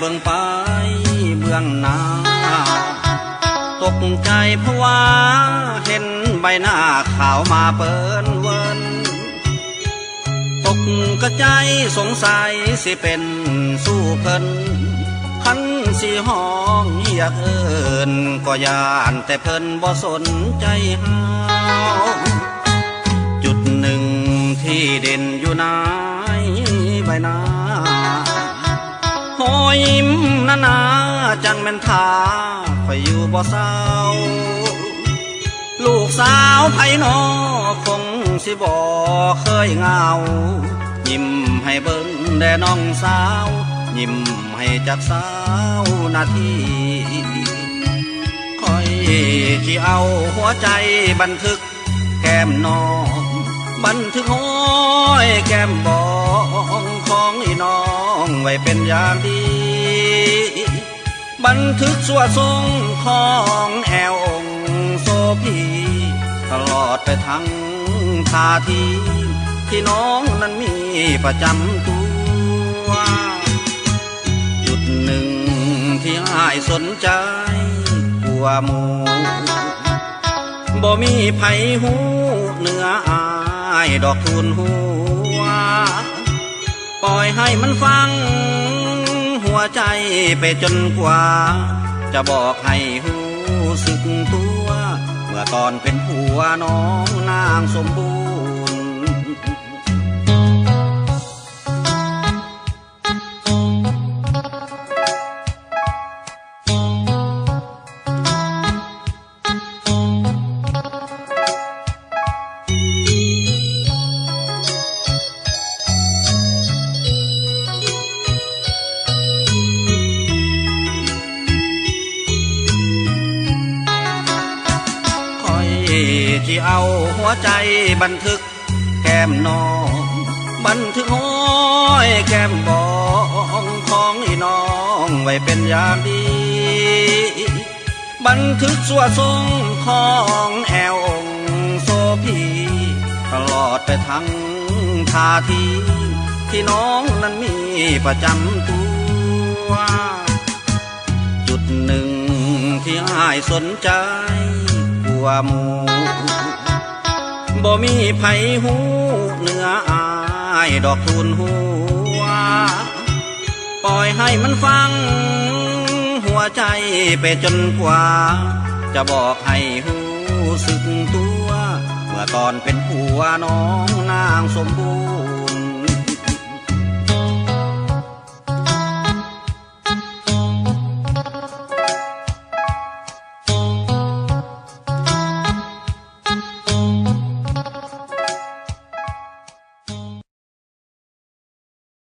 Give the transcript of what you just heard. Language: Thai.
เบิ่งไปเบื้องหน้าตกใจเพราะว่าเห็นใบหน้าขาวมาเปิ้นเวินตกกระใจสงสัยสิเป็นสู้เพิ่นคันสิห้องอยากเอิ้นก็ย่านแต่เพิ่นบ่สนใจเฮาจุดหนึ่งที่เด่นอยู่ในใบหน้าหอยยิ้มนาจังแม่นท่าคอยอยู่บ่เศร้าลูกสาวไผน้อคงสิบ่เคยเหงายิ้มให้เบิ่งแด่น้องสาวยิ้มให้จากสาวนาทีคอยที่เอาหัวใจบันทึกแก้มน้องบันทึกห้อยแก้มบองของอีน้องไว้เป็นอย่างดีบันทึกสวดทรงของแอวองค์โสพีตลอดไปทั้งท่าทีที่น้องนั้นมีประจำตัวจุดหนึ่งที่อ้ายสนใจกลัวหมู่บ่มีไผหูเนื้ออ้ายดอกทูลหัวปล่อยให้มันฟังหัวใจไปจนกว่าจะบอกให้หูสึกตัวเมื่อตอนเป็นผัวน้องนางสมบูรณ์ที่เอาหัวใจบันทึกแก้มน้องบันทึกห้อยแก้มบองของอีน้องไว้เป็นอย่างดีบันทึกสวดทรงของแอวองค์โสพีตลอดไปทั้งท่าทีที่น้องนั้นมีประจำตัวจุดหนึ่งที่อ้ายสนใจกลัวหมู่บ่มีไผหูเนื้ออ้ายดอกทูลหัวปล่อยให้มันฟังหัวใจไปจนกว่าจะบอกให้หูสึกตัวเมื่อตอนเป็นผัวน้องนางสมบูรณ์